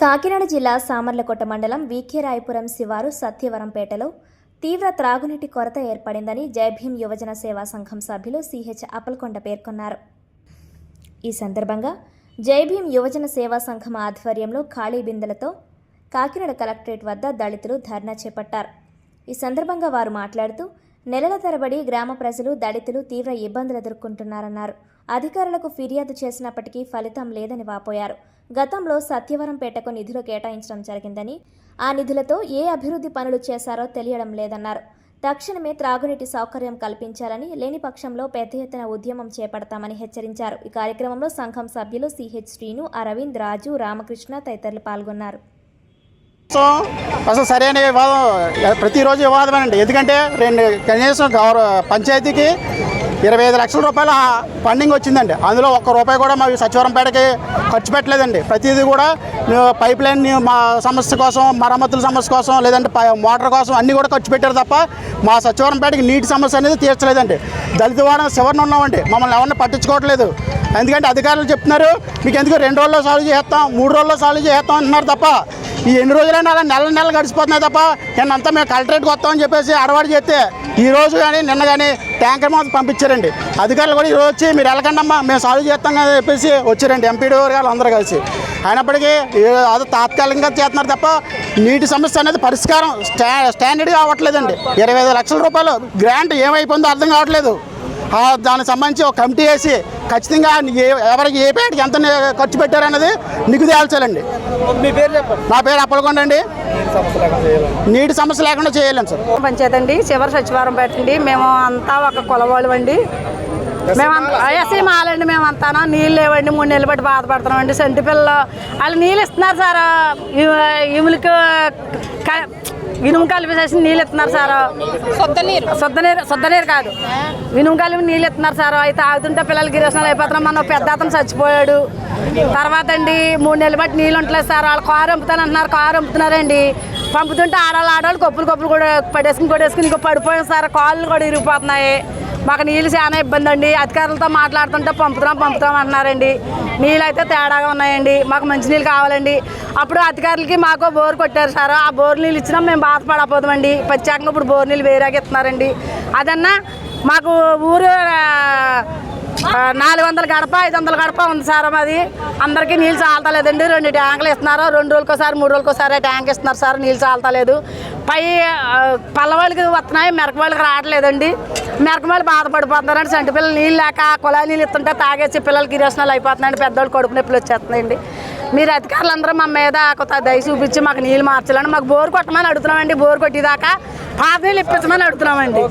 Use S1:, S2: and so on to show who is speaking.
S1: కాకినాడ జిల్లా సామర్లకోట మండలం వీకేరాయపురం శివారు సత్యవరంపేటలో తీవ్ర త్రాగునీటి కొరత ఏర్పడిందని జైభీం యువజన సేవా సంఘం సభ్యులు సిహెచ్ అప్పలకొండ పేర్కొన్నారు. ఈ సందర్భంగా జైభీం యువజన సేవా సంఘం ఆధ్వర్యంలో ఖాళీ బిందెలతో కాకినాడ కలెక్టరేట్ వద్ద దళితులు ధర్నా చేపట్టారు. ఈ సందర్భంగా వారు మాట్లాడుతూ నెలల తరబడి గ్రామ ప్రజలు దళితులు తీవ్ర ఇబ్బందులు ఎదుర్కొంటున్నారన్నారు. అధికారులకు ఫిర్యాదు చేసినప్పటికీ ఫలితం లేదని వాపోయారు. గతంలో సత్యవరంపేటకు నిధులు కేటాయించడం జరిగిందని, ఆ నిధులతో ఏ అభివృద్ధి పనులు చేశారో తెలియడం లేదన్నారు. తక్షణమే త్రాగునీటి సౌకర్యం కల్పించాలని, లేని పక్షంలో పెద్ద ఎత్తున ఉద్యమం చేపడతామని హెచ్చరించారు. ఈ కార్యక్రమంలో సంఘం సభ్యులు సిహెచ్ శ్రీను, అరవింద్, రాజు, రామకృష్ణ తదితరులు పాల్గొన్నారు.
S2: అసలు సరైన వివాదం ప్రతిరోజు వివాదమేనండి. ఎందుకంటే కనీసం పంచాయతీకి 25 లక్షల రూపాయల ఫండింగ్ వచ్చిందండి. అందులో ఒక్క రూపాయి కూడా మా సచివరంపేటకి ఖర్చు పెట్టలేదండి. ప్రతిదీ కూడా పైప్ లైన్ మా సమస్య కోసం, మరమ్మతుల సమస్య కోసం, లేదంటే మోటార్ కోసం అన్నీ కూడా ఖర్చు పెట్టారు తప్ప మా సచివరంపేటకి నీటి సమస్య అనేది తీర్చలేదండి. దళిత వారం చివరిన ఉన్నామండి. మమ్మల్ని ఎవరిని పట్టించుకోవట్లేదు. ఎందుకంటే అధికారులు చెప్తున్నారు, మీకు ఎందుకు 2 రోజుల్లో సాల్వ్ చేస్తాం, 3 రోజుల్లో సాల్వ్ చేస్తాం అంటున్నారు తప్ప ఈ ఎన్ని రోజులైనా అలా నెల గడిచిపోతున్నాయి తప్ప నిన్నంతా మేము కలెక్టరేట్కి వస్తామని చెప్పేసి అడవాడు చేస్తే ఈ రోజు కానీ నిన్న కానీ ట్యాంకర్ మాత్రం పంపించారండి. అధికారులు కూడా ఈరోజు వచ్చి మీరు వెళ్ళకండి అమ్మా, మేము సాల్వ్ చేస్తాం అని చెప్పేసి వచ్చారండి. ఎంపీడీ గారు అందరూ కలిసి. అయినప్పటికీ అది తాత్కాలికంగా చేస్తున్నారు తప్ప నీటి సమస్య అనేది పరిష్కారం స్టాండర్డ్గా అవ్వట్లేదండి. 25 లక్షల రూపాయలు గ్రాంట్ ఏమైపోయిందో అర్థం కావట్లేదు. దానికి సంబంధించి ఒక కమిటీ వేసి ఖచ్చితంగా ఎవరికి ఏ పేటకి ఎంత ఖర్చు పెట్టారన్నది నిగ్గు తేల్చాలండి.
S3: మీ పేరు చెప్పండి.
S2: నా పేరు అప్పలకొండ అండి. నీటి సమస్య లేకుండా చేయాలి సార్.
S4: పంచాయతీ అండి, చివరి సచివారంపేట అండి. మేము అంతా ఒక కులవాళ్ళు అండి. మేమంతా మాలండి. మేమంతా నీళ్ళు లేవండి. 3 నెలలు బట్టి బాధపడుతున్నాం అండి. సంటి పిల్లలు వాళ్ళు నీళ్ళు ఇస్తున్నారు సార్. ఇనుము కలిపేసేసి నీళ్ళు ఇస్తున్నారు సార్. శుద్ధ నీరు కాదు, ఇనుము కలిపి నీళ్ళు ఇస్తున్నారు సార్. అయితే తాగుతుంటే పిల్లలు గిరేషన్లు అయిపోతున్నాం. మన పెద్ద అతను చచ్చిపోయాడు. తర్వాత అండి 3 నెలలు బట్టి నీళ్ళు ఉండలేదు సార్. వాళ్ళు కారు అంటున్నారు, కారు అమ్ముతున్నారండి. పంపుతుంటే ఆడవాళ్ళు కొప్పులు కూడా కొట్టేసుకుని ఇంకో పడిపోయాం సార్. కాళ్ళు కూడా ఇరిగిపోతున్నాయి. మాకు నీళ్ళు చాలా ఇబ్బంది అండి. అధికారులతో మాట్లాడుతుంటే పంపుతాం అంటున్నారండి. నీళ్ళు అయితే తేడాగా ఉన్నాయండి. మాకు మంచి నీళ్ళు కావాలండి. అప్పుడు అధికారులకి మాకు బోరు కొట్టారు సార్. ఆ బోరు నీళ్ళు ఇచ్చినా మేము బాధపడపోతామండి. ప్రత్యేకంగా ఇప్పుడు బోరు నీళ్ళు వేరేగా ఇస్తున్నారండి. అదన్నా మాకు ఊరు 400 గడప 500 గడప ఉంది సార్. అది అందరికీ నీళ్ళు చాలతలేదండి. 2 ట్యాంకులు ఇస్తున్నారు. 2 రోజులకోసారి 3 రోజులకోసారి ట్యాంక్ ఇస్తున్నారు సార్. నీళ్ళు చాలతలేదు. పల్లవాళ్ళకి వస్తున్నాయి, మెరక వాళ్ళకి రావట్లేదండి. మెరక వాళ్ళు బాధపడిపోతున్నారండి. సంటి పిల్లలు నీళ్ళు లేక కుళాయి నీళ్ళు ఇస్తుంటే తాగేసి పిల్లలకి కిరోసనాలు అయిపోతున్నాయండి. పెద్దవాళ్ళు కడుపు నొప్పులు వచ్చేస్తున్నాయండి. మీరు అధికారులందరూ మా మీద కొత్త దయ చూపించి మాకు నీళ్ళు మార్చాలండి. మాకు బోరు కొట్టమని అడుగుతున్నామండి. బోరు కొట్టేదాకా పాత నీళ్ళు ఇప్పించమని అడుగుతున్నామండి.